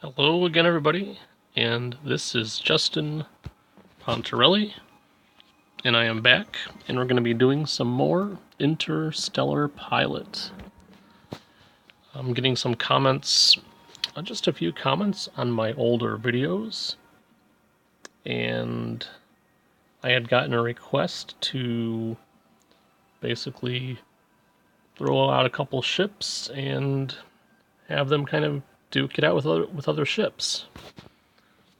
Hello again, everybody, and this is Justin Pontarelli, and I am back, and we're going to be doing some more Interstellar Pilot. I'm getting some comments, just a few comments on my older videos, and I had gotten a request to basically throw out a couple ships and have them kind of duke it out with other ships.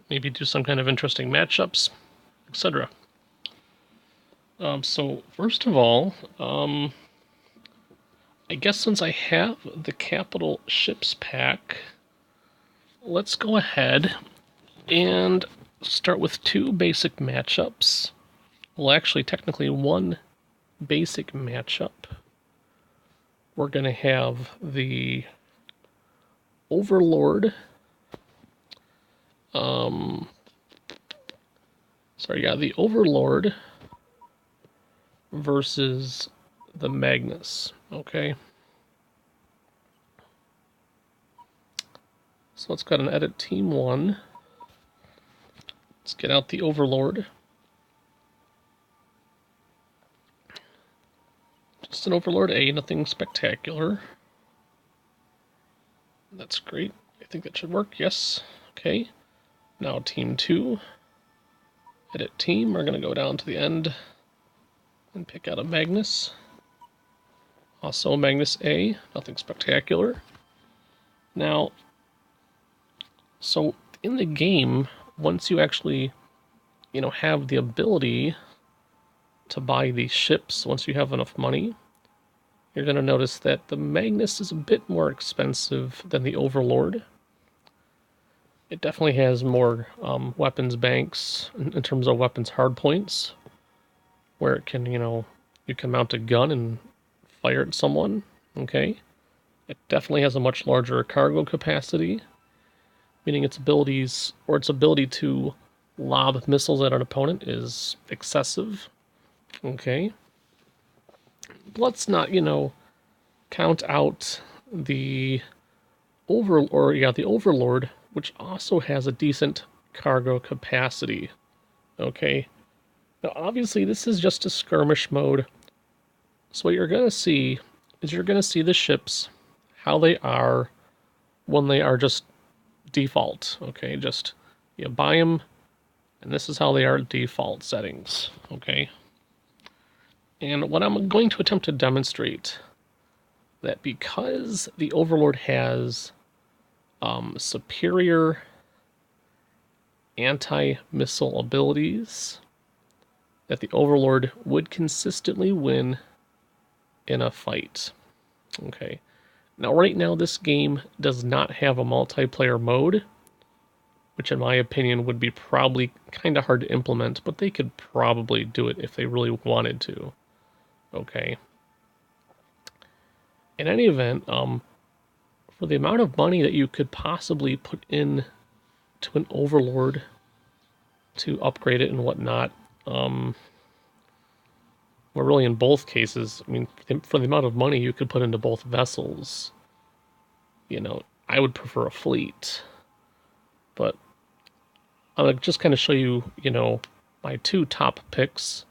Maybe do some kind of interesting matchups, etc. So first of all, I guess since I have the capital ships pack, let's go ahead and start with two basic matchups. Well, actually, technically one basic matchup. We're going to have the Overlord. The Overlord versus the Magnus. Okay. So let's go ahead and edit Team 1. Let's get out the Overlord. Just an Overlord A, nothing spectacular. That's great. I think that should work. Yes. Okay. Now Team 2. Edit Team. We're going to go down to the end and pick out a Magnus. Also Magnus A, nothing spectacular. Now, so in the game, once you actually, have the ability to buy these ships, once you have enough money, you're going to notice that the Magnus is a bit more expensive than the Overlord. It definitely has more weapons banks in terms of weapons hardpoints, where it can, you can mount a gun and fire at someone, okay? It definitely has a much larger cargo capacity, meaning its ability to lob missiles at an opponent is excessive, okay? Let's not, count out the Overlord, which also has a decent cargo capacity. Okay. Now, obviously, this is just a skirmish mode. So what you're going to see is the ships, how they are when they are just default. Okay, just you buy them, and this is how they are default settings. Okay. And what I'm going to attempt to demonstrate that because the Overlord has superior anti-missile abilities, that the Overlord would consistently win in a fight. Okay. Now, right now, this game does not have a multiplayer mode, which in my opinion would be probably kind of hard to implement, but they could probably do it if they really wanted to. Okay. In any event, for the amount of money that you could possibly put in to an Overlord to upgrade it and whatnot, well, really in both cases, I mean, for the amount of money you could put into both vessels, I would prefer a fleet. But I'll just kind of show you, my two top picks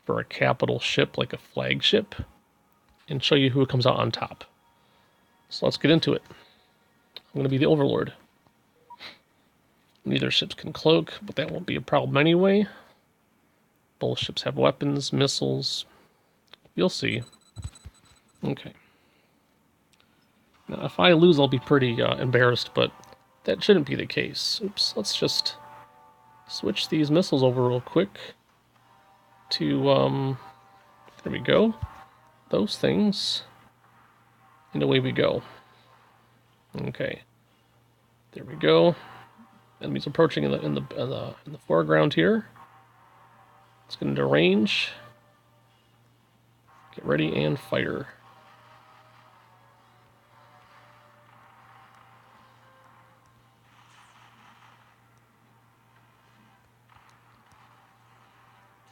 for a capital ship, like a flagship, and show you who comes out on top. So let's get into it. I'm going to be the Overlord. Neither ships can cloak, but that won't be a problem anyway. Both ships have weapons, missiles. You'll see. Okay. Now, if I lose, I'll be pretty embarrassed, but that shouldn't be the case. Oops, let's just switch these missiles over real quick to, there we go. Those things. And away we go. Okay. There we go. Enemies approaching in the foreground here. Let's get into range. Get ready and fire.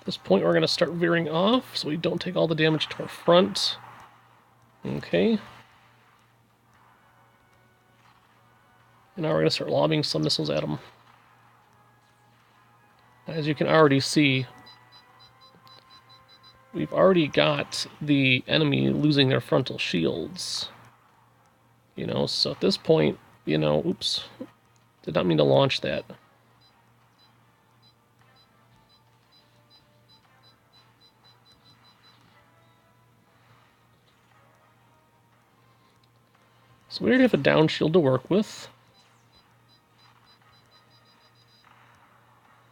At this point, we're going to start veering off so we don't take all the damage to our front. Okay. And now we're going to start lobbing some missiles at them. As you can already see, we've already got the enemy losing their frontal shields. You know, so at this point, you know, oops, did not mean to launch that. So we already have a down shield to work with.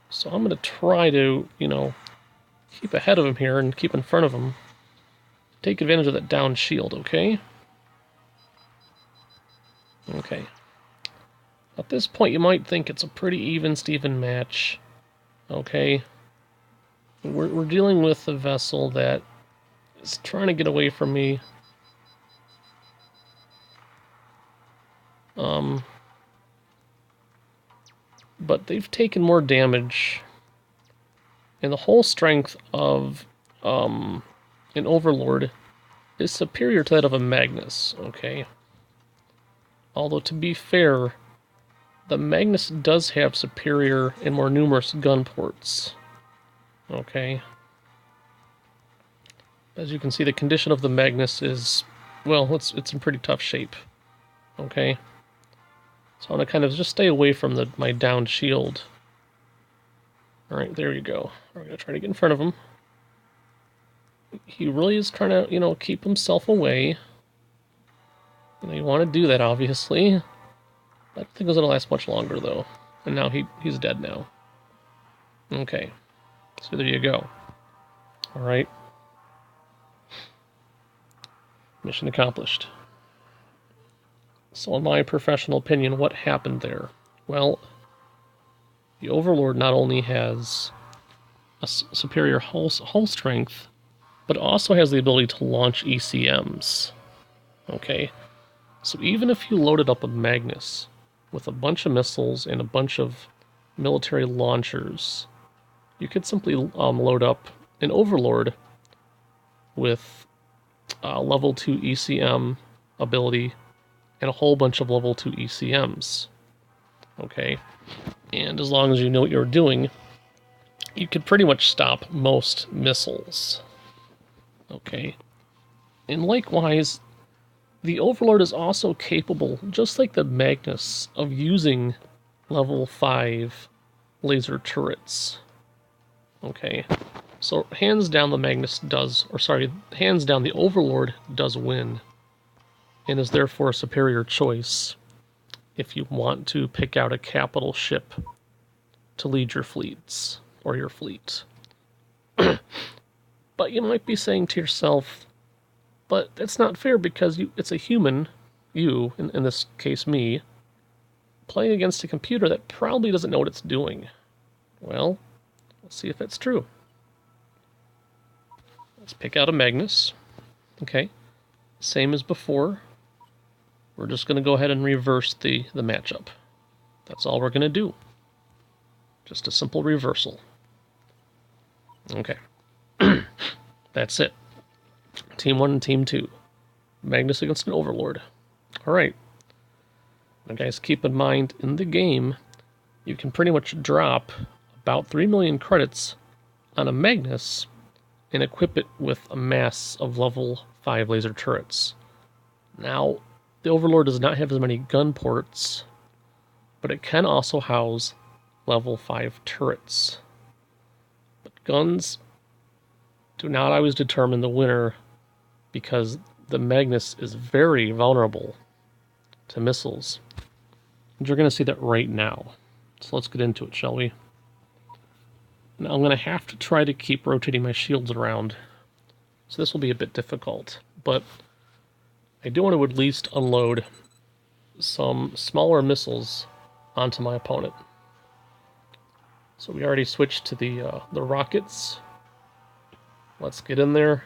So I'm going to try to, you know, keep ahead of him here and keep in front of him. Take advantage of that down shield, okay? Okay. At this point, you might think it's a pretty even-steven match. Okay? We're dealing with a vessel that is trying to get away from me. But they've taken more damage. And the whole strength of an Overlord is superior to that of a Magnus, okay? Although, to be fair, the Magnus does have superior and more numerous gun ports. Okay? As you can see, the condition of the Magnus is, well, it's in pretty tough shape. Okay? So I'm going to kind of just stay away from my downed shield. Alright, there you go. We're going to try to get in front of him. He really is trying to, you know, keep himself away. You know, you want to do that, obviously. I don't think it's going to last much longer, though. And now he's dead now. Okay. So there you go. Alright. Mission accomplished. So in my professional opinion, what happened there? Well, the Overlord not only has a superior hull strength, but also has the ability to launch ECMs. Okay? So even if you loaded up a Magnus with a bunch of missiles and a bunch of military launchers, you could simply load up an Overlord with level 2 ECM ability and a whole bunch of level 2 ECMs. Okay? And as long as you know what you're doing, you could pretty much stop most missiles. Okay? And likewise, the Overlord is also capable, just like the Magnus, of using level 5 laser turrets. Okay? So hands down the Magnus does, or sorry, hands down the Overlord does win, and is therefore a superior choice if you want to pick out a capital ship to lead your fleets, or your fleet. But you might be saying to yourself, but that's not fair because it's a human, you, in this case me, playing against a computer that probably doesn't know what it's doing. Well, let's see if that's true. Let's pick out a Magnus. Okay, same as before. We're just going to go ahead and reverse the matchup. That's all we're going to do. Just a simple reversal. Okay. That's it. Team 1 and Team 2. Magnus against an Overlord. Alright. Now guys, keep in mind, in the game, you can pretty much drop about 3 million credits on a Magnus and equip it with a mass of level 5 laser turrets. Now, the Overlord does not have as many gun ports, but it can also house level 5 turrets. But guns do not always determine the winner, because the Magnus is very vulnerable to missiles. And you're going to see that right now. So let's get into it, shall we? Now I'm going to have to try to keep rotating my shields around, so this will be a bit difficult, but I do want to at least unload some smaller missiles onto my opponent. So we already switched to the rockets. Let's get in there.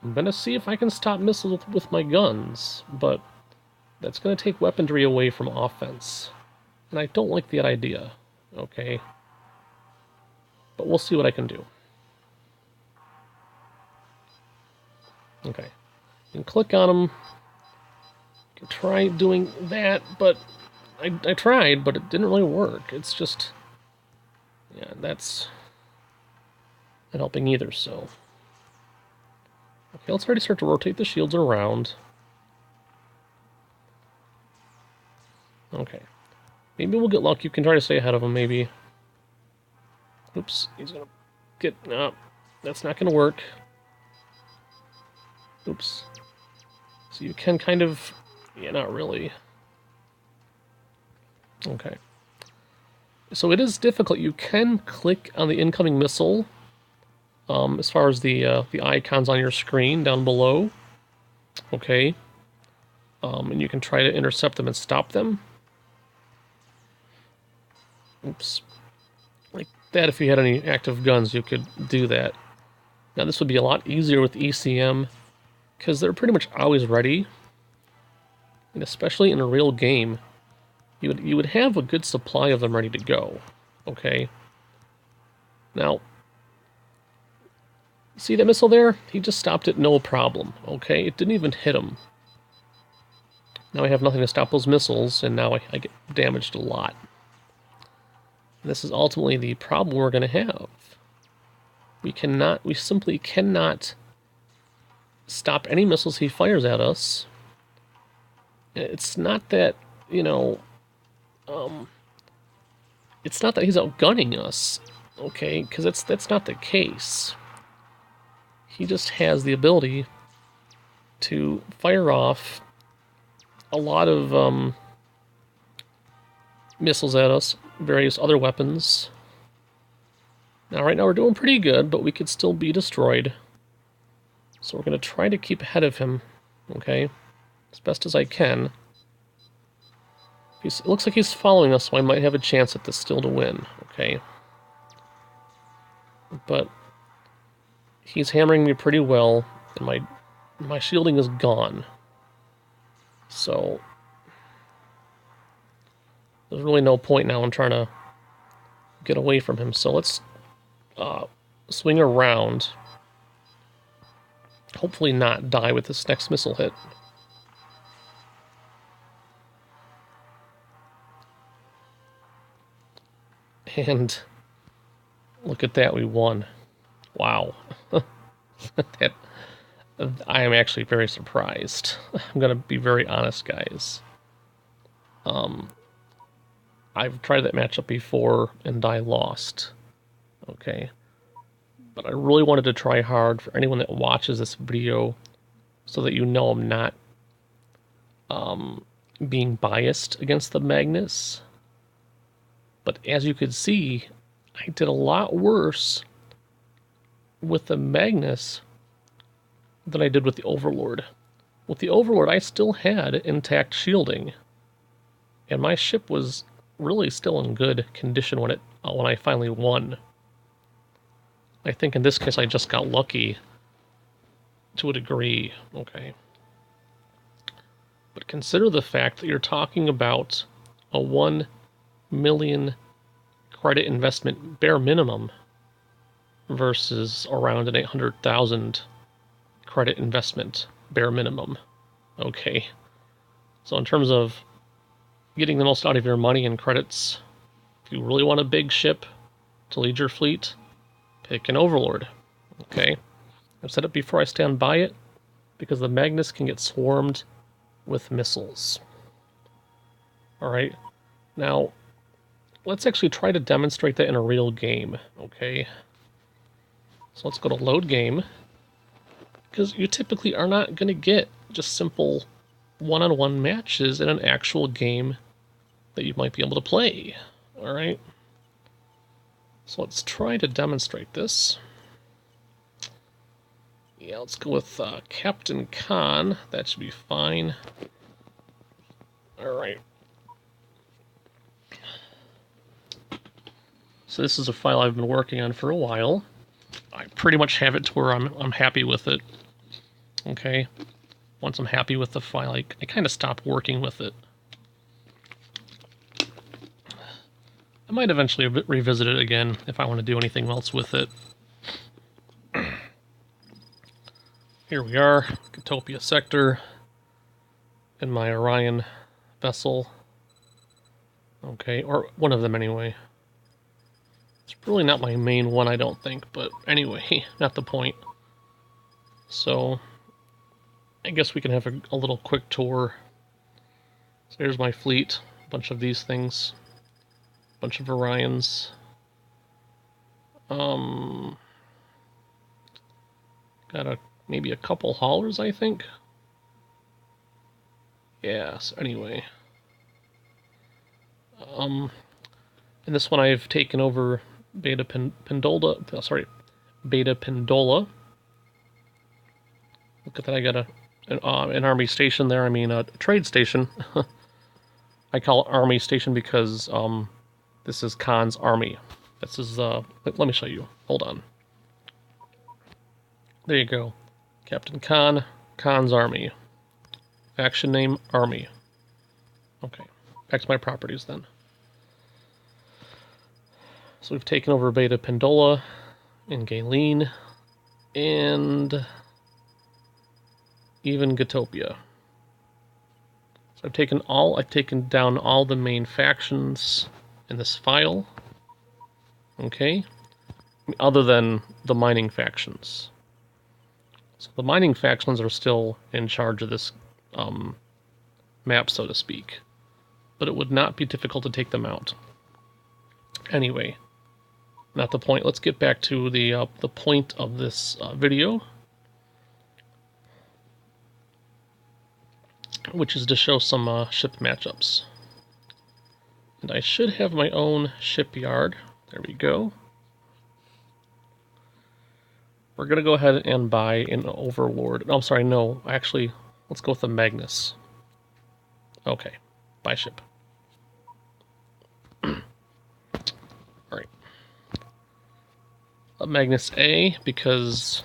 I'm going to see if I can stop missiles with my guns, but that's going to take weaponry away from offense. And I don't like that idea, okay? But we'll see what I can do. Okay. You can click on them. You can try doing that, but I tried, but it didn't really work. It's just... Yeah, that's not helping either, so... Okay, let's already start to rotate the shields around. Okay. Maybe we'll get lucky. You can try to stay ahead of him, maybe. Oops, he's gonna get... No, that's not gonna work. Oops. So you can kind of... Yeah, not really. Okay. So it is difficult. You can click on the incoming missile, as far as the icons on your screen down below. Okay. And you can try to intercept them and stop them. Oops. Like that, if you had any active guns, you could do that. Now this would be a lot easier with ECM, because they're pretty much always ready. And especially in a real game, you would have a good supply of them ready to go. Okay. Now, see that missile there? He just stopped it, no problem. Okay, it didn't even hit him. Now I have nothing to stop those missiles, and now I get damaged a lot. And this is ultimately the problem we're going to have. We simply cannot stop any missiles he fires at us. It's not that, you know, it's not that he's outgunning us, okay? Because that's not the case. He just has the ability to fire off a lot of missiles at us, various other weapons. Now, right now we're doing pretty good, but we could still be destroyed. So we're going to try to keep ahead of him, okay? As best as I can. It looks like he's following us, so I might have a chance at this still to win, okay? But he's hammering me pretty well, and my shielding is gone. So there's really no point now in trying to get away from him. So let's swing around. Hopefully not die with this next missile hit. And look at that, we won. Wow. That, I am actually very surprised. I'm going to be very honest, guys. I've tried that matchup before, and I lost. Okay. But I really wanted to try hard for anyone that watches this video, so that you know I'm not being biased against the Magnus. But as you could see, I did a lot worse with the Magnus than I did with the Overlord. With the Overlord, I still had intact shielding, and my ship was really still in good condition when I finally won. I think in this case I just got lucky to a degree, okay? But consider the fact that you're talking about a 1 million credit investment bare minimum versus around an 800,000 credit investment bare minimum, okay? So in terms of getting the most out of your money and credits, if you really want a big ship to lead your fleet, pick an Overlord, okay? I've said it before, I stand by it, because the Magnus can get swarmed with missiles. Alright, now, let's actually try to demonstrate that in a real game, okay? So let's go to load game, because you typically are not going to get just simple one-on-one matches in an actual game that you might be able to play, alright? So let's try to demonstrate this. Yeah, let's go with Captain Khan. That should be fine. Alright. So this is a file I've been working on for a while. I pretty much have it to where I'm happy with it. Okay. Once I'm happy with the file, I kind of stop working with it. I might eventually revisit it again if I want to do anything else with it. Here we are, Utopia sector, in my Orion vessel. Okay, or one of them anyway. It's really not my main one, I don't think, but anyway, not the point. So, I guess we can have a little quick tour. So here's my fleet, a bunch of these things, a bunch of Orions. Got maybe a couple haulers, I think. Yeah, so anyway. In this one I've taken over Beta Pendola. Beta Pendola. Look at that, I got an army station there. I mean, a trade station. I call it army station because this is Khan's army. This is let me show you. Hold on. There you go. Captain Khan, Khan's army. Faction name, army. Okay, back to my properties then. So we've taken over Beta Pendola and Galen and even Gatopia. So I've taken down all the main factions in this file. Okay, other than the mining factions. So the mining factions are still in charge of this map, so to speak, but it would not be difficult to take them out. Anyway, not the point. Let's get back to the point of this video, which is to show some ship matchups. And I should have my own shipyard. There we go. We're going to go ahead and buy an Overlord. Oh, I'm sorry, no. Actually, let's go with the Magnus. Okay, buy ship. Alright. Magnus A, because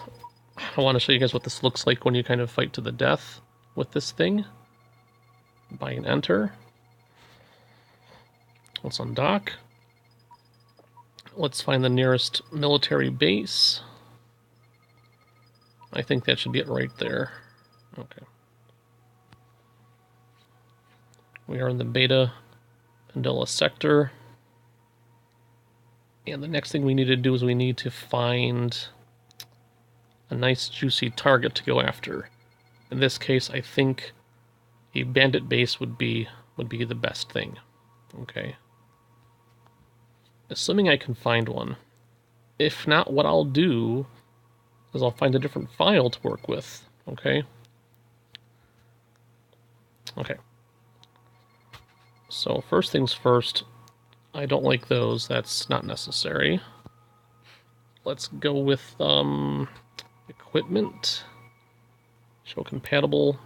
I want to show you guys what this looks like when you kind of fight to the death with this thing. Buy and enter. Let's undock. Let's find the nearest military base. I think that should be it right there. Okay. We are in the Beta Pendola sector. And the next thing we need to do is we need to find a nice juicy target to go after. In this case, I think a Bandit Base would be the best thing. Okay. Assuming I can find one. If not, what I'll do is I'll find a different file to work with. Okay. Okay. So first things first, I don't like those. That's not necessary. Let's go with equipment. Show compatible.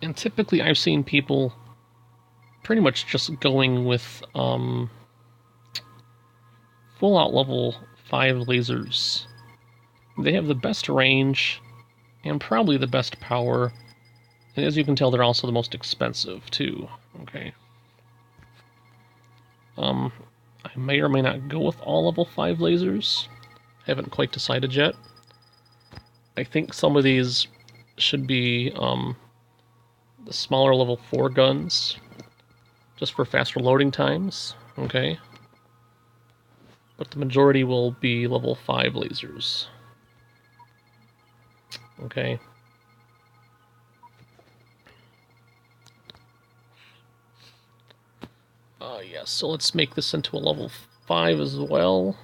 And typically I've seen people pretty much just going with full out level 5 lasers. They have the best range and probably the best power. And as you can tell, they're also the most expensive too. Okay. I may or may not go with all level 5 lasers. I haven't quite decided yet. I think some of these should be the smaller level 4 guns, just for faster loading times, okay? But the majority will be level 5 lasers. Okay. Yeah, so let's make this into a level 5 as well.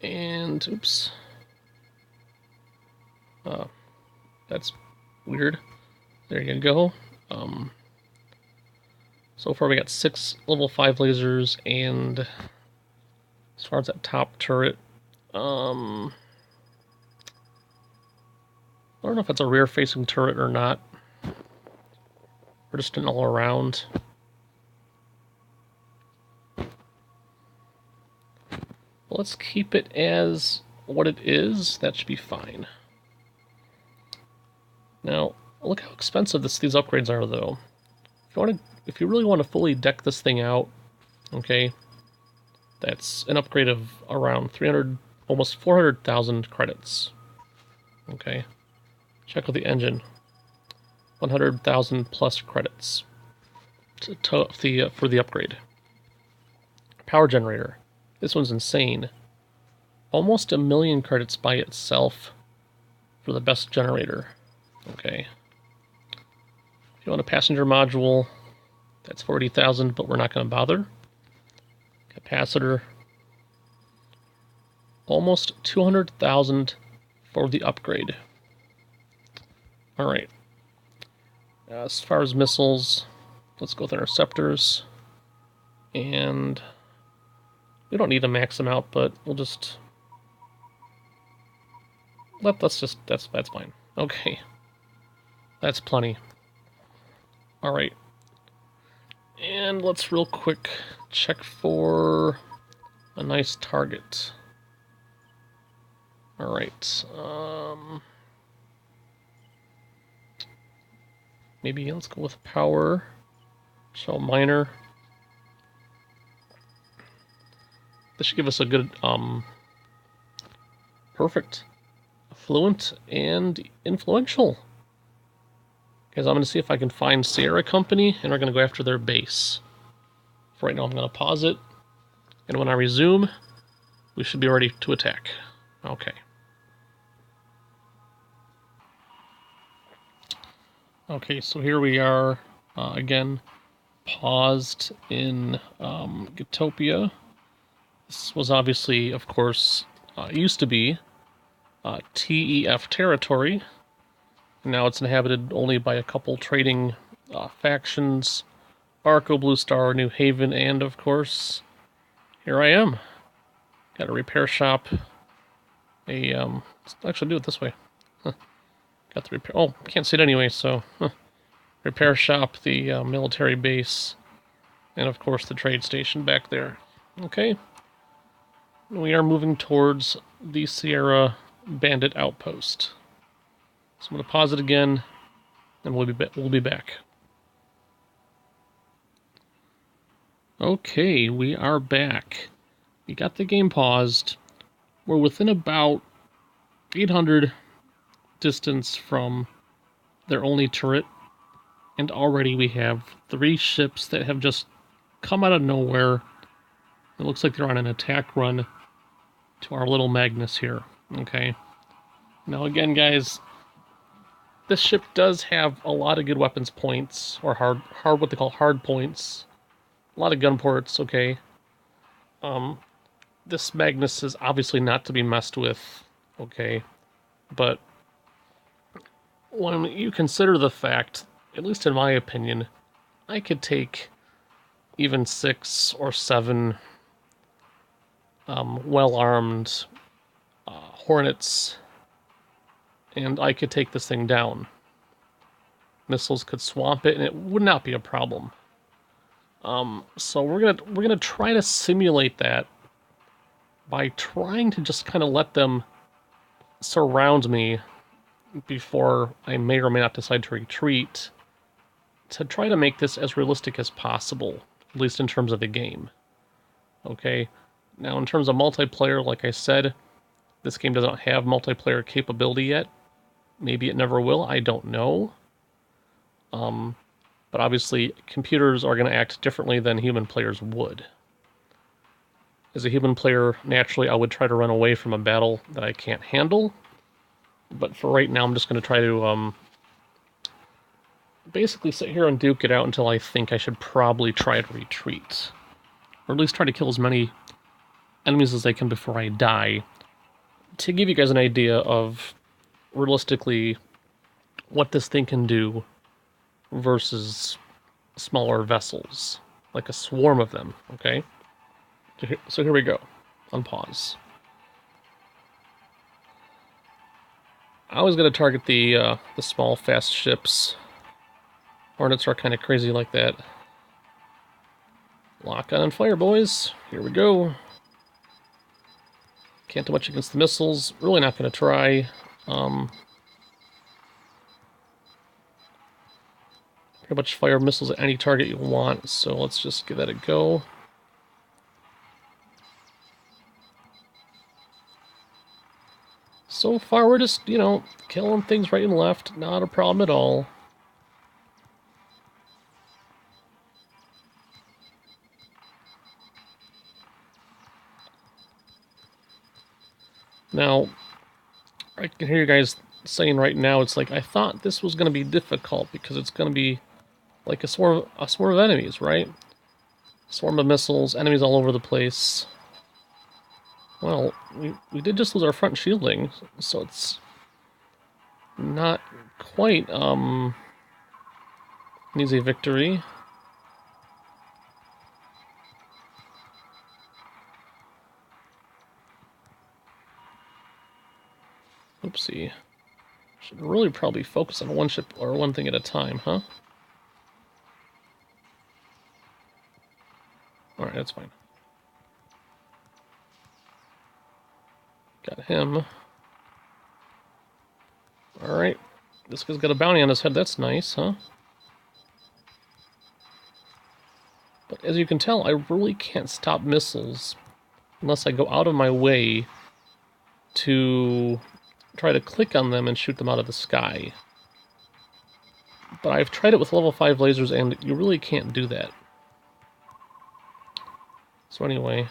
And, oops. That's weird. There you go. So far we got 6 level 5 lasers, and as far as that top turret, I don't know if it's a rear-facing turret or not. Or just an all-around. Let's keep it as what it is. That should be fine. Now, look how expensive these upgrades are, though. If you really want to fully deck this thing out, okay, that's an upgrade of around 300, almost 400,000 credits. Okay, check out the engine. 100,000 plus credits. for the upgrade. Power generator. This one's insane. Almost 1,000,000 credits by itself for the best generator. Okay. If you want a passenger module, that's 40,000, but we're not going to bother. Capacitor. Almost 200,000 for the upgrade. Alright. As far as missiles, let's go with interceptors. And we don't need to max them out, but we'll just that's fine. Okay. That's plenty. Alright. And let's real quick check for a nice target. Alright. Maybe let's go with power. So minor. This should give us a good, perfect, affluent, and influential. Guys, I'm going to see if I can find Sierra Company, and we're going to go after their base. For right now, I'm going to pause it, and when I resume, we should be ready to attack. Okay. Okay, so here we are, again, paused in Utopia. This was obviously, of course, used to be TEF territory. Now it's inhabited only by a couple trading factions, Arco, Blue Star, New Haven, and of course, here I am. Got a repair shop. Let's actually do it this way. Huh. Got the repair. Oh, can't see it anyway, so repair shop, the military base, and of course the trade station back there. Okay. We are moving towards the Sierra Bandit outpost. So I'm going to pause it again, and we'll be back. Okay, we are back. We got the game paused. We're within about 800 distance from their only turret, and already we have 3 ships that have just come out of nowhere. It looks like they're on an attack run to our little Magnus here. Okay. Now again, guys, this ship does have a lot of good weapons points, or hard what they call hard points. A lot of gun ports, okay. This Magnus is obviously not to be messed with, okay. But when you consider the fact, at least in my opinion, I could take even 6 or 7 well-armed Hornets, and I could take this thing down. Missiles could swamp it, and it would not be a problem. So we're gonna try to simulate that by trying to just kind of let them surround me before I may or may not decide to retreat, to try to make this as realistic as possible, at least in terms of the game. Okay, now in terms of multiplayer, like I said, this game doesn't have multiplayer capability yet. Maybe it never will, I don't know. But obviously, computers are going to act differently than human players would. As a human player, naturally, I would try to run away from a battle that I can't handle. But for right now, I'm just going to try to basically sit here and duke it out until I think I should probably try to retreat. Or at least try to kill as many enemies as I can before I die. To give you guys an idea of, realistically, what this thing can do versus smaller vessels. Like a swarm of them, okay? So here we go. Unpause. I was going to target the small, fast ships. Hornets are kind of crazy like that. Lock on and fire, boys. Here we go. Can't do much against the missiles. Really not going to try. Pretty much fire missiles at any target you want, so let's just give that a go. So far, we're just, killing things right and left. Not a problem at all. Now, I can hear you guys saying right now, it's like, I thought this was going to be difficult because it's going to be like a swarm of enemies, right? Swarm of missiles, enemies all over the place. Well, we did just lose our front shielding, so it's not quite an easy victory. Oopsie. Should really probably focus on one ship or one thing at a time, huh? Alright, that's fine. Got him. Alright. This guy's got a bounty on his head. That's nice, huh? But as you can tell, I really can't stop missiles unless I go out of my way to try to click on them and shoot them out of the sky. But I've tried it with level 5 lasers, and you really can't do that. So anyway,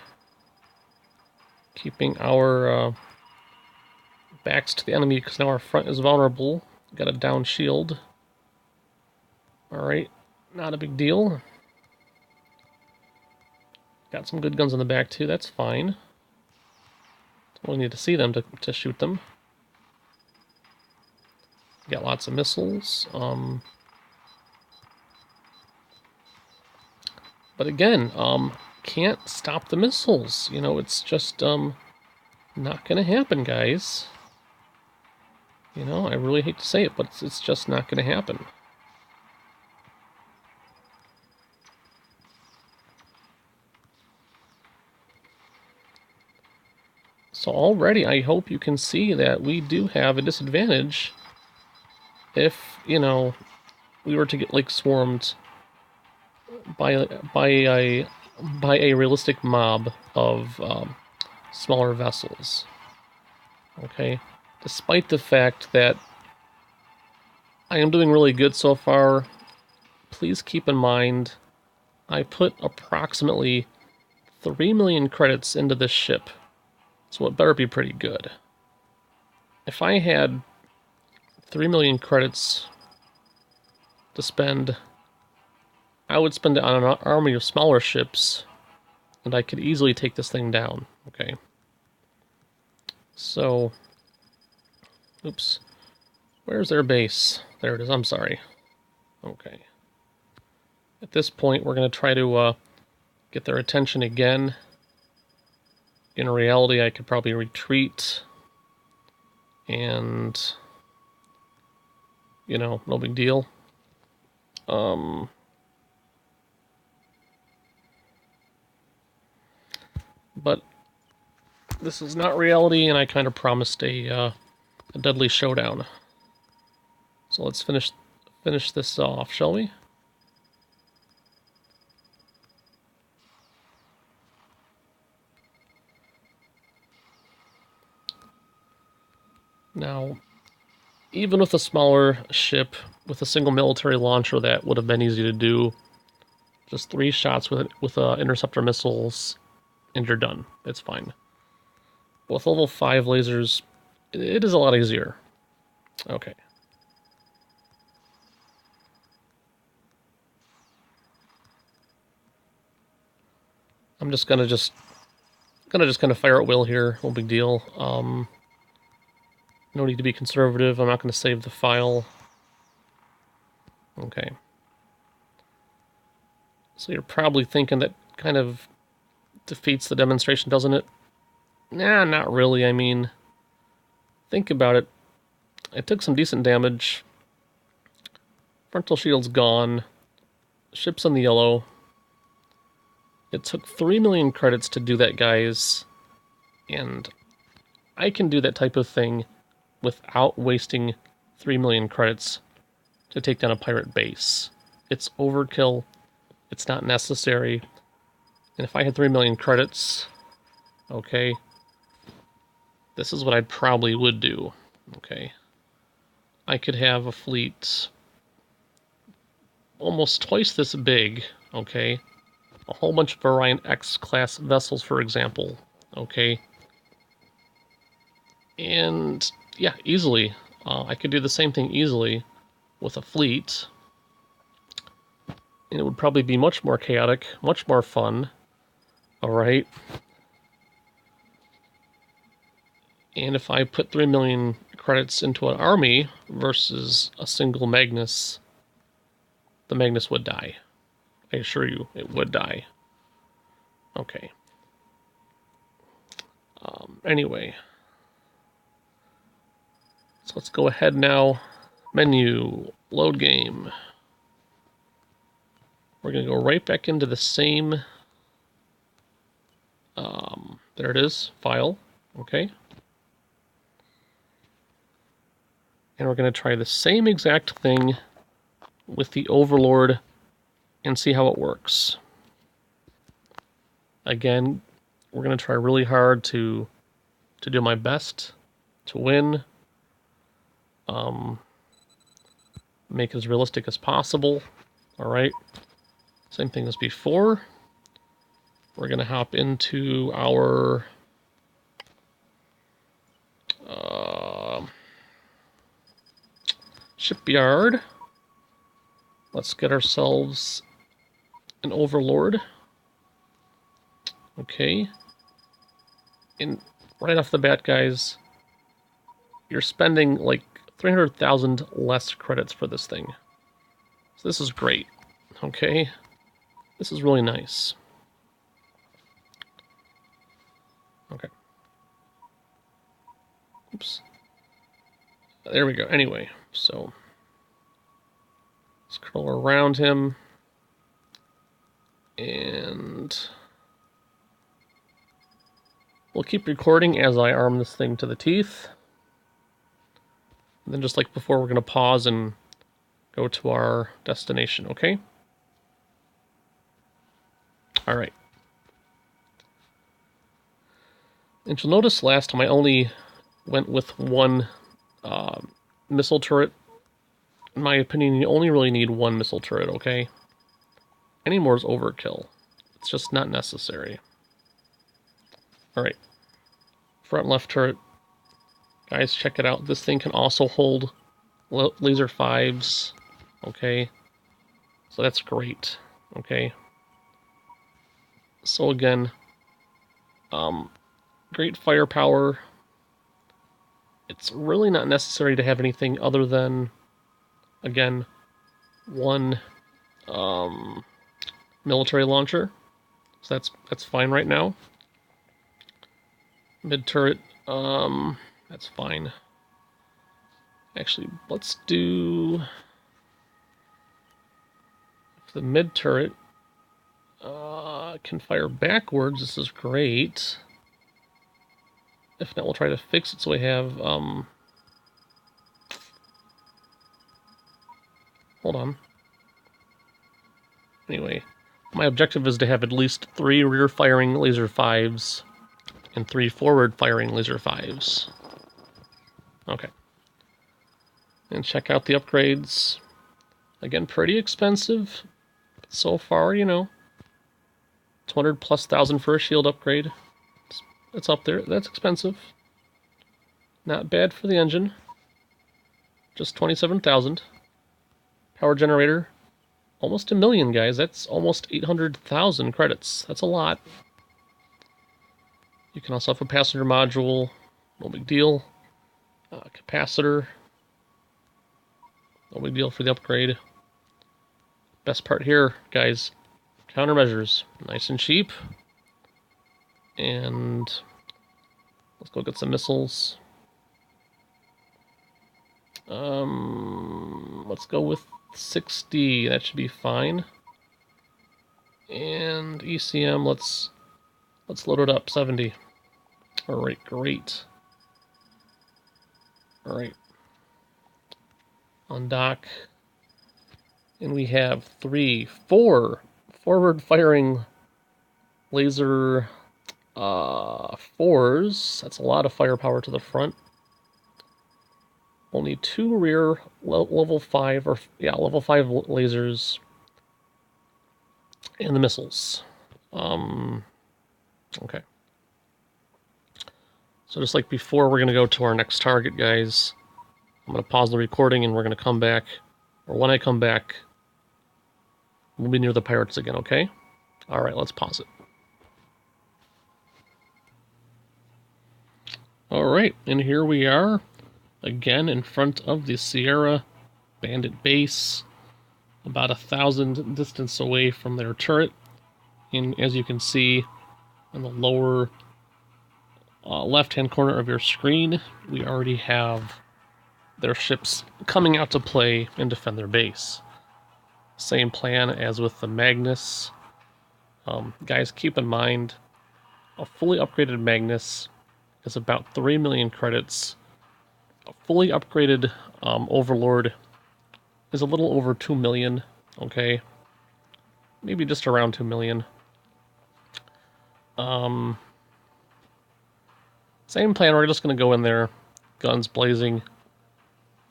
keeping our backs to the enemy because now our front is vulnerable. Got a down shield. Alright, not a big deal. Got some good guns in the back too, that's fine. Only need to see them to shoot them. Got lots of missiles. But again, can't stop the missiles. You know, it's just not gonna happen, guys. You know, I really hate to say it, but it's just not gonna happen. So already I hope you can see that we do have a disadvantage if, you know, we were to get like swarmed by a realistic mob of smaller vessels. Okay, despite the fact that I am doing really good so far, please keep in mind I put approximately 3 million credits into this ship, so it better be pretty good. If I had 3 million credits to spend, I would spend it on an army of smaller ships, and I could easily take this thing down, okay? So, oops. Where's their base? There it is, I'm sorry. Okay. At this point, we're going to try to get their attention again. In reality, I could probably retreat, and, you know, no big deal. But this is not reality, and I kind of promised a deadly showdown. So let's finish this off, shall we? Now, even with a smaller ship, with a single military launcher, that would have been easy to do. Just 3 shots with interceptor missiles, and you're done. It's fine. With level 5 lasers, it is a lot easier. Okay. I'm just gonna kind of fire at will here. No big deal. No need to be conservative. I'm not going to save the file. Okay. So you're probably thinking that kind of defeats the demonstration, doesn't it? Nah, not really. I mean, think about it. It took some decent damage. Frontal shield's gone. Ship's in the yellow. It took 3 million credits to do that, guys. And I can do that type of thing without wasting 3 million credits to take down a pirate base. It's overkill. It's not necessary. And if I had 3 million credits, okay, this is what I probably would do, okay? I could have a fleet almost twice this big, okay? A whole bunch of Orion-X class vessels, for example, okay? And yeah, easily. I could do the same thing easily with a fleet. And it would probably be much more chaotic, much more fun. Alright. And if I put 3 million credits into an army versus a single Magnus, the Magnus would die. I assure you, it would die. Okay. Anyway. So let's go ahead now. Menu, load game. We're going to go right back into the same, there it is, file, okay? And we're going to try the same exact thing with the Overlord and see how it works. Again, we're going to try really hard to do my best to win. Make it as realistic as possible. All right. Same thing as before. We're going to hop into our shipyard. Let's get ourselves an Overlord. Okay. And right off the bat, guys, you're spending like 300,000 less credits for this thing. So this is great. Okay. This is really nice. Okay. Oops. There we go. Anyway, so scroll around him. And we'll keep recording as I arm this thing to the teeth. And then just like before, we're going to pause and go to our destination, okay? All right. And you'll notice last time I only went with one missile turret. In my opinion, you only really need one missile turret, okay? Any more is overkill. It's just not necessary. All right. Front left turret. Guys, check it out. This thing can also hold laser 5s, okay? So that's great, okay? So again, great firepower. It's really not necessary to have anything other than, again, one military launcher. So that's fine right now. Mid turret, that's fine. Actually, let's do the mid turret. Can fire backwards. This is great. If not, we'll try to fix it so we have, hold on. Anyway, my objective is to have at least 3 rear-firing laser 5s and 3 forward-firing laser 5s. Okay. And check out the upgrades. Again, pretty expensive. But so far, you know, 200,000+ for a shield upgrade. It's up there. That's expensive. Not bad for the engine. Just 27,000. Power generator. Almost 1 million, guys. That's almost 800,000 credits. That's a lot. You can also have a passenger module. No big deal. Capacitor. No big deal for the upgrade. Best part here, guys. Countermeasures. Nice and cheap. And let's go get some missiles. Let's go with 60. That should be fine. And ECM, let's load it up. 70. All right, great. All right. On dock. And we have 4 forward-firing laser 4s. That's a lot of firepower to the front. Only 2 rear level 5 lasers. And the missiles. Okay. So just like before, we're going to go to our next target, guys. I'm going to pause the recording and we're going to come back. Or when I come back, we'll be near the pirates again, okay? Alright, let's pause it. Alright, and here we are, again in front of the Sierra Bandit Base, about 1,000 distance away from their turret. And as you can see, in the lower left-hand corner of your screen, we already have their ships coming out to play and defend their base. Same plan as with the Magnus. Guys, keep in mind, a fully upgraded Magnus is about 3 million credits. A fully upgraded Overlord is a little over 2 million, okay? Maybe just around 2 million. Same plan, we're just going to go in there, guns blazing,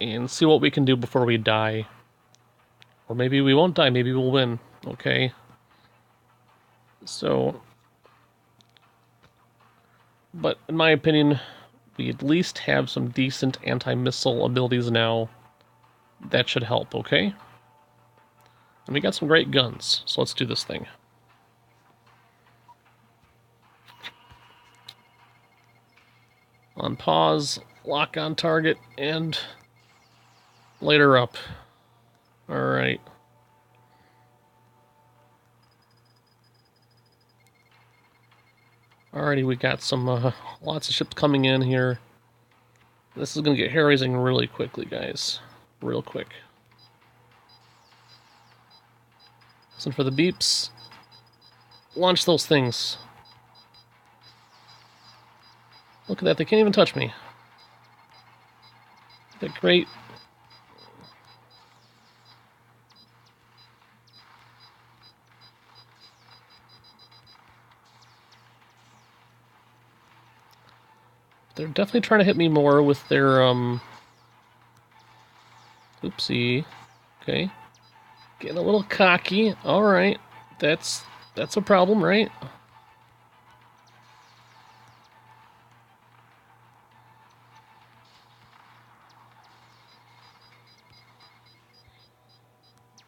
and see what we can do before we die. Or maybe we won't die, maybe we'll win, okay? So, but in my opinion, we at least have some decent anti-missile abilities now. That should help, okay? And we got some great guns, so let's do this thing. On pause, lock on target, and light her up. Alright. Alrighty, we got some lots of ships coming in here. This is going to get hair-raising really quickly, guys. Real quick. Listen for the beeps. Launch those things. Look at that, they can't even touch me. They're great. They're definitely trying to hit me more with their, oopsie. Okay. Getting a little cocky. Alright. That's a problem, right?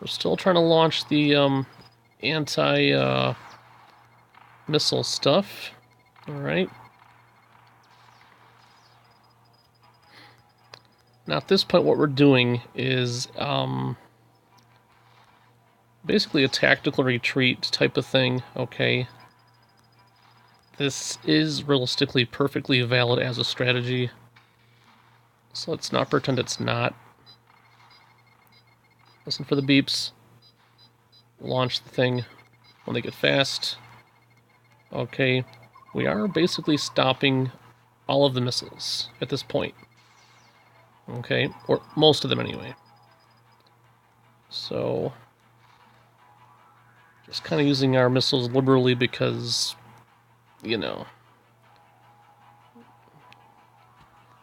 We're still trying to launch the, anti-missile stuff. Alright. Now at this point what we're doing is basically a tactical retreat type of thing, okay? This is realistically perfectly valid as a strategy, so let's not pretend it's not. Listen for the beeps. Launch the thing when they get fast. Okay, we are basically stopping all of the missiles at this point. Okay, or most of them anyway. So, just kind of using our missiles liberally because, you know,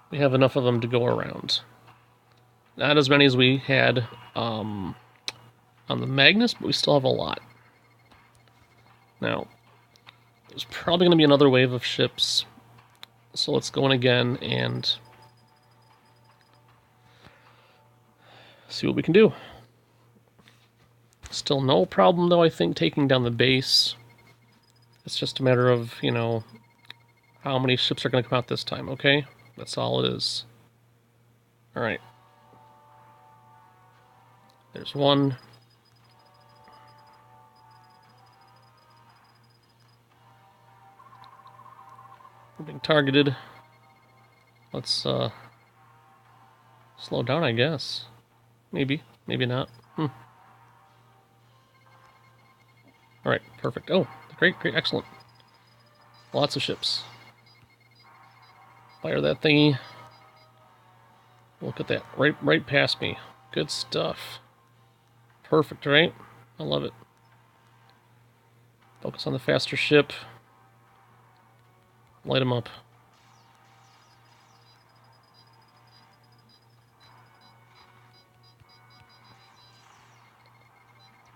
we have enough of them to go around. Not as many as we had on the Magnus, but we still have a lot. Now, there's probably going to be another wave of ships, so let's go in again and see what we can do. Still no problem, though, I think, taking down the base. It's just a matter of, you know, how many ships are going to come out this time, okay? That's all it is. Alright. There's one. We're being targeted. Let's, slow down, I guess. Maybe. Maybe not. Alright, perfect. Oh, great, great, excellent. Lots of ships. Fire that thingy. Look at that. Right past me. Good stuff. Perfect, right? I love it. Focus on the faster ship. Light them up.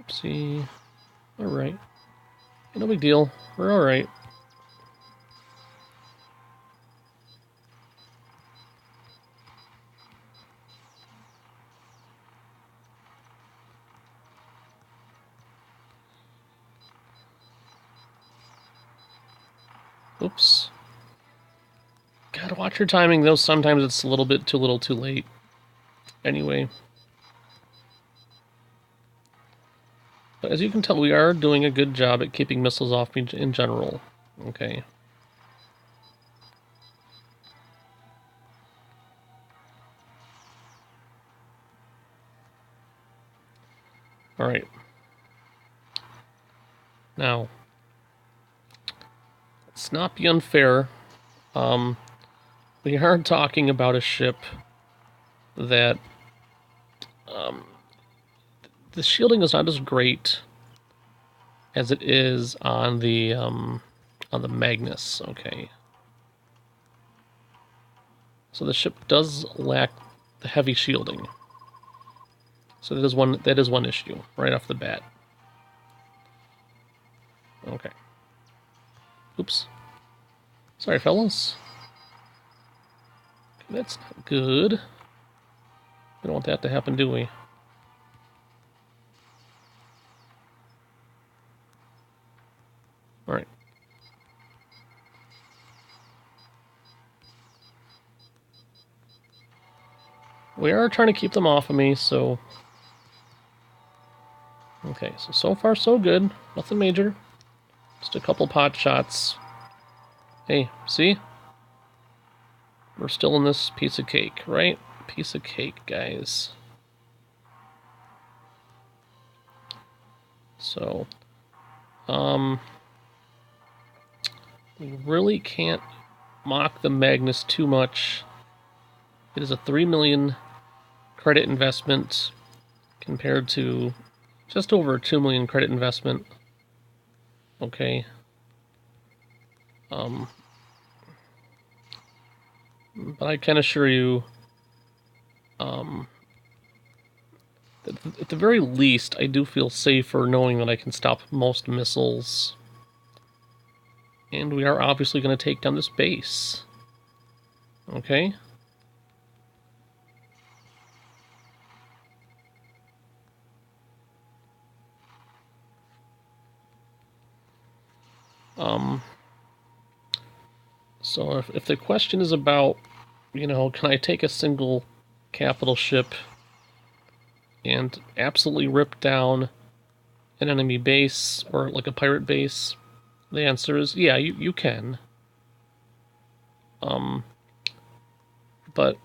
Oopsie. Alright. No big deal. We're alright. Oops. Gotta watch your timing, though. Sometimes it's a little bit too little too late. Anyway. But as you can tell, we are doing a good job at keeping missiles off me in general. Okay. Alright. Now, let's not be unfair. We are talking about a ship that the shielding is not as great as it is on the Magnus. Okay. So the ship does lack the heavy shielding. So that is one issue right off the bat. Okay. Oops. Sorry, fellas. Okay, that's not good. We don't want that to happen, do we? Alright. We are trying to keep them off of me, so... Okay, so far so good. Nothing major. Just a couple pot shots. Hey, see? We're still in this piece of cake, right? Piece of cake, guys. So, we really can't mock the Magnus too much. It is a 3 million credit investment compared to just over a 2 million credit investment. Okay. But I can assure you, at the very least, I do feel safer knowing that I can stop most missiles. And we are obviously going to take down this base. Okay? So if the question is about, you know, can I take a single capital ship and absolutely rip down an enemy base or like a pirate base, the answer is yeah, you can. But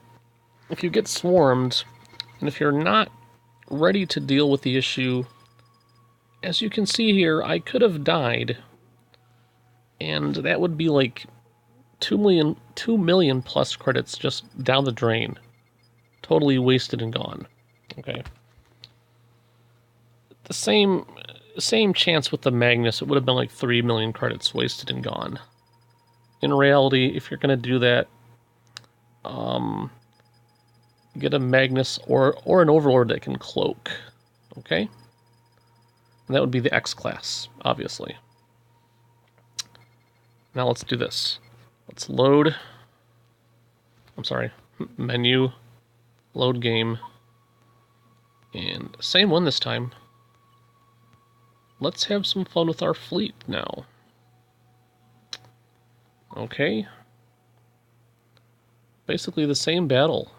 if you get swarmed, and if you're not ready to deal with the issue, as you can see here, I could have died, and that would be like 2 million plus credits just down the drain. Totally wasted and gone. Okay. The same chance with the Magnus, it would have been like 3 million credits wasted and gone. In reality, if you're going to do that, get a Magnus or an Overlord that can cloak. Okay? And that would be the X class, obviously. Now let's do this. Let's load. I'm sorry. Menu. Load game. And same one this time. Let's have some fun with our fleet now. Okay. Basically the same battle.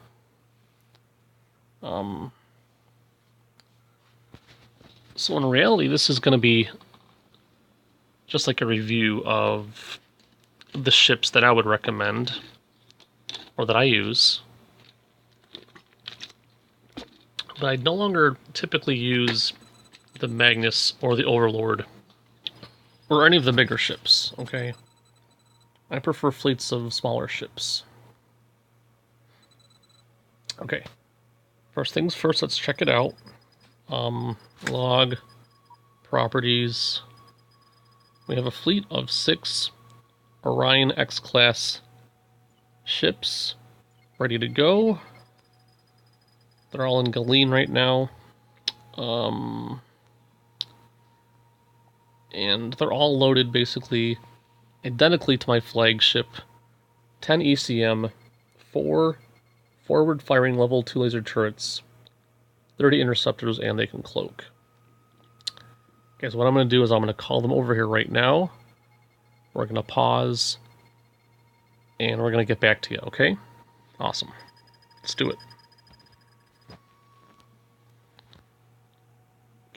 So in reality, this is going to be just like a review of the ships that I would recommend, or that I use. But I no longer typically use the Magnus or the Overlord, or any of the bigger ships, okay? I prefer fleets of smaller ships. Okay. First things first, let's check it out. Log, properties. We have a fleet of 6 Orion-X class ships ready to go. They're all in Galeen right now. And they're all loaded basically identically to my flagship. 10 ECM, 4 forward firing level 2 laser turrets, 30 interceptors, and they can cloak. Okay, so what I'm going to do is I'm going to call them over here right now. We're going to pause, and we're going to get back to you, okay? Awesome. Let's do it.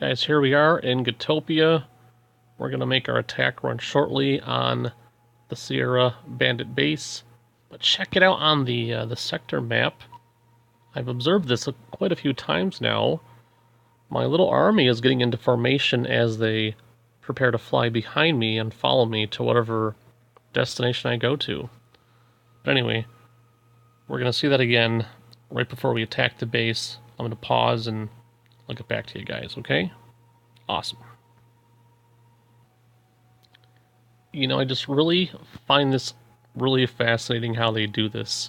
Guys, here we are in Gotopia. We're going to make our attack run shortly on the Sierra Bandit Base. But check it out on the sector map. I've observed this quite a few times now. My little army is getting into formation as they prepare to fly behind me and follow me to whatever destination I go to. But anyway, we're going to see that again right before we attack the base. I'm going to pause and I'll get back to you guys, okay? Awesome. You know, I just really find this really fascinating how they do this.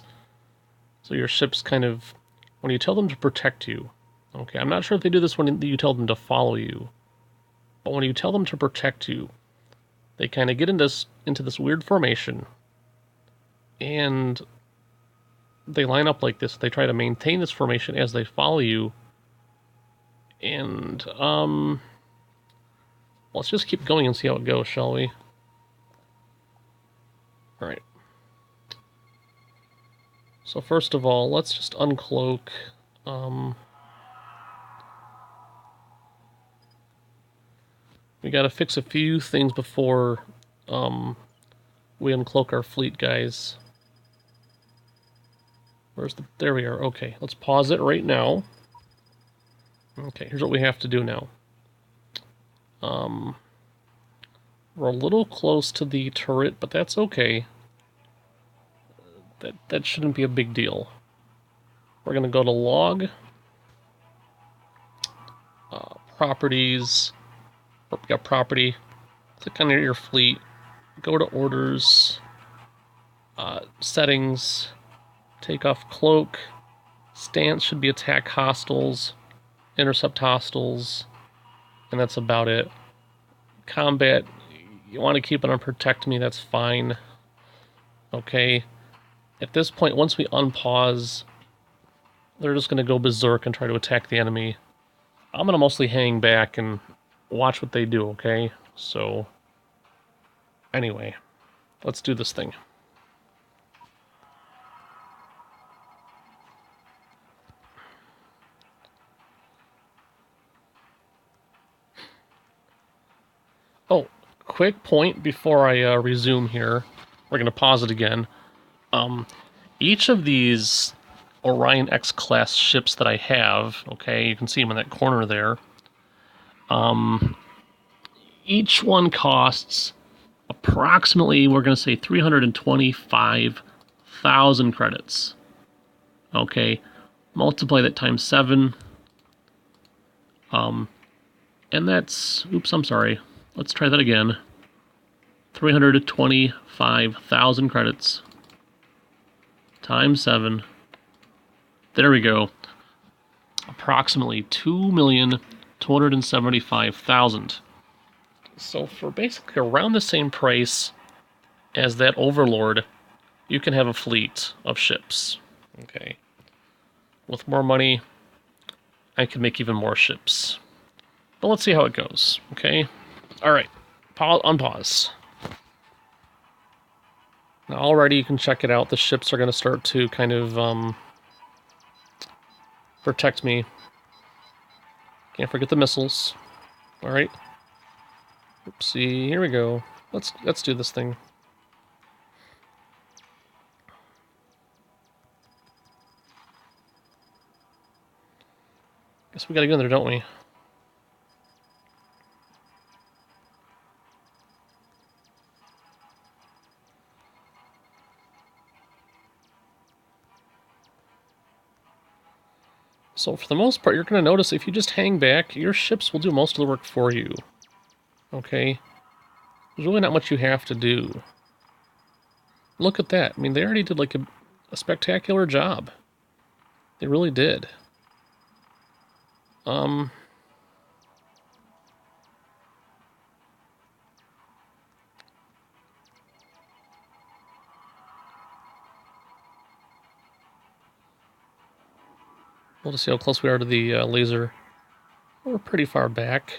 So your ships kind of, when you tell them to protect you, okay, I'm not sure if they do this when you tell them to follow you, but when you tell them to protect you, they kind of get into this weird formation, and they line up like this. They try to maintain this formation as they follow you, and let's just keep going and see how it goes, shall we? All right. So first of all, let's just uncloak. We gotta fix a few things before we uncloak our fleet, guys. There we are. Okay, let's pause it right now. Okay, here's what we have to do now. We're a little close to the turret, but that's okay. That shouldn't be a big deal. We're gonna go to log, properties. We got property. Click on your fleet. Go to orders, settings. Take off cloak. Stance should be attack hostiles, intercept hostiles, and that's about it. Combat, you want to keep it on protect me, that's fine. Okay. At this point, once we unpause, they're just going to go berserk and try to attack the enemy. I'm going to mostly hang back and watch what they do, okay? So, anyway, let's do this thing. Oh, quick point before I resume here. We're going to pause it again. Each of these Orion-X class ships that I have, okay, you can see them in that corner there. Each one costs approximately, we're going to say 325,000 credits. Okay, multiply that times 7. And that's, oops, I'm sorry. Let's try that again. 325,000 credits times 7. There we go. Approximately 2,275,000. So for basically around the same price as that Overlord, you can have a fleet of ships. Okay. With more money, I can make even more ships. But let's see how it goes, okay? Alright, unpause. Now already you can check it out. The ships are going to start to kind of protect me. Can't forget the missiles. Alright. Oopsie, here we go. Let's do this thing. Guess we gotta go in there, don't we? So for the most part, you're going to notice if you just hang back, your ships will do most of the work for you. Okay? There's really not much you have to do. Look at that. I mean, they already did like a spectacular job. They really did. We'll just see how close we are to the laser. We're pretty far back.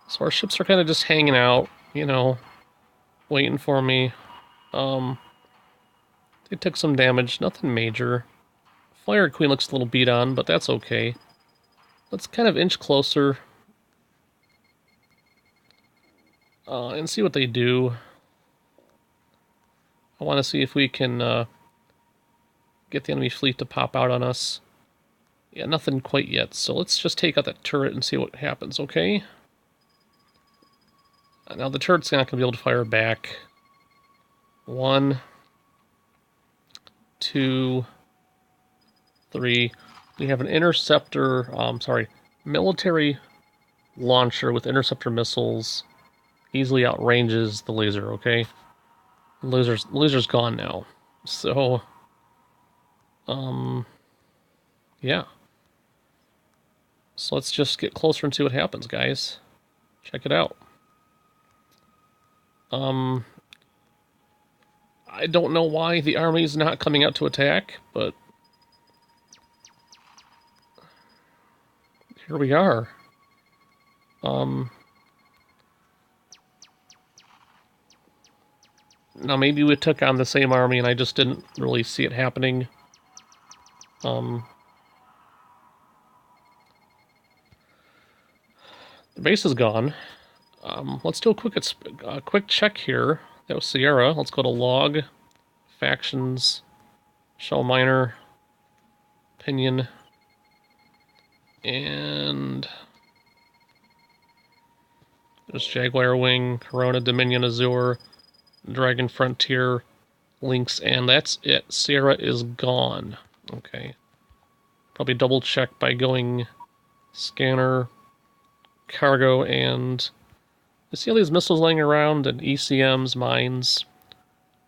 So our ships are kind of just hanging out, you know. waiting for me. They took some damage, nothing major. Fire Queen looks a little beat on, but that's okay. Let's kind of inch closer and see what they do. I want to see if we can get the enemy fleet to pop out on us. Yeah, nothing quite yet, so let's just take out that turret and see what happens, okay? Now the turret's not going to be able to fire back. 1, 2, 3. We have an interceptor, military launcher with interceptor missiles. Easily outranges the laser, okay? The laser's gone now. So, yeah. So let's just get closer and see what happens, guys. Check it out. I don't know why the army's not coming out to attack, but here we are. Now maybe we took on the same army and I just didn't really see it happening. The base is gone. Let's do a quick check here. That was Sierra. Let's go to log, factions, shell miner, Pinion, and there's Jaguar Wing, Corona, Dominion, Azure, Dragon Frontier, Lynx, and that's it. Sierra is gone. Okay. Probably double check by going scanner, cargo, and you see all these missiles laying around and ECMs, mines.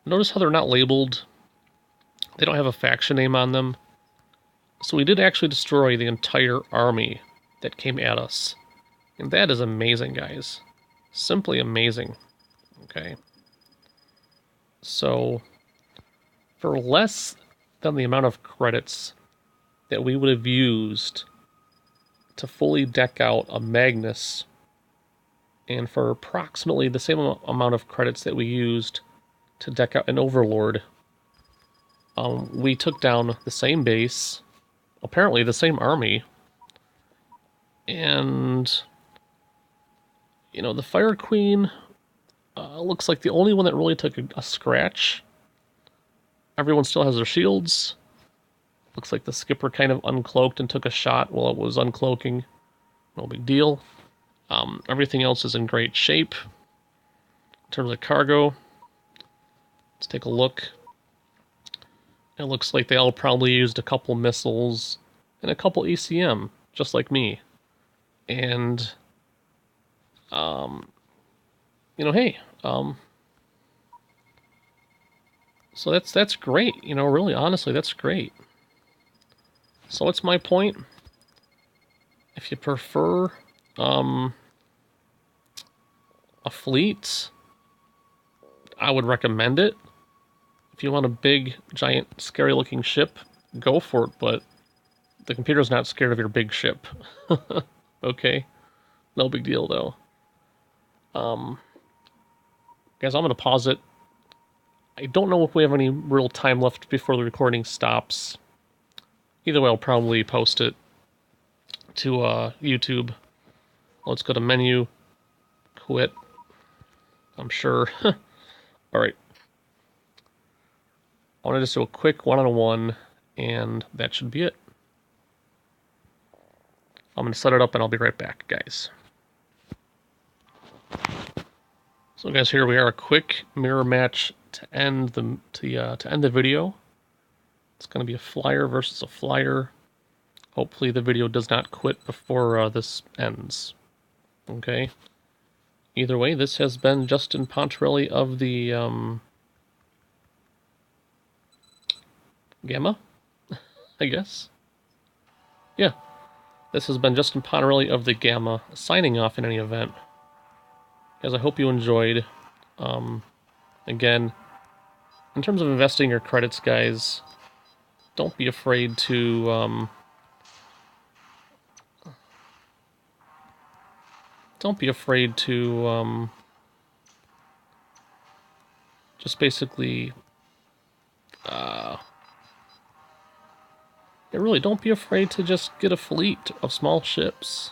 Notice how they're not labeled. They don't have a faction name on them. So we did actually destroy the entire army that came at us. And that is amazing, guys. Simply amazing. Okay. So, for less than the amount of credits that we would have used to fully deck out a Magnus, and for approximately the same amount of credits that we used to deck out an Overlord, we took down the same base, apparently the same army, and, you know, the Fire Queen looks like the only one that really took a scratch. Everyone still has their shields. Looks like the skipper kind of uncloaked and took a shot while it was uncloaking. No big deal. Everything else is in great shape. In terms of cargo, let's take a look. It looks like they all probably used a couple missiles and a couple ECM, just like me. And, you know, hey, so that's great. You know, really, honestly, that's great. So what's my point? If you prefer a fleet, I would recommend it. If you want a big, giant, scary-looking ship, go for it, but the computer's not scared of your big ship. Okay? No big deal, though. Guys, I'm going to pause it. I don't know if we have any real time left before the recording stops. Either way, I'll probably post it to YouTube. Let's go to menu, quit. I'm sure. Alright. I want to just do a quick one-on-one, and that should be it. I'm going to set it up, and I'll be right back, guys. So, guys, here we are. A quick mirror match to end the video. It's going to be a flyer versus a flyer. Hopefully the video does not quit before this ends. Okay? Either way, this has been Justin Pontarelli of the Gamma, I guess. Yeah. This has been Justin Pontarelli of the Gamma, signing off in any event. Guys, I hope you enjoyed. Again, in terms of investing your credits, guys, don't be afraid to Just basically, yeah, really, don't be afraid to just get a fleet of small ships.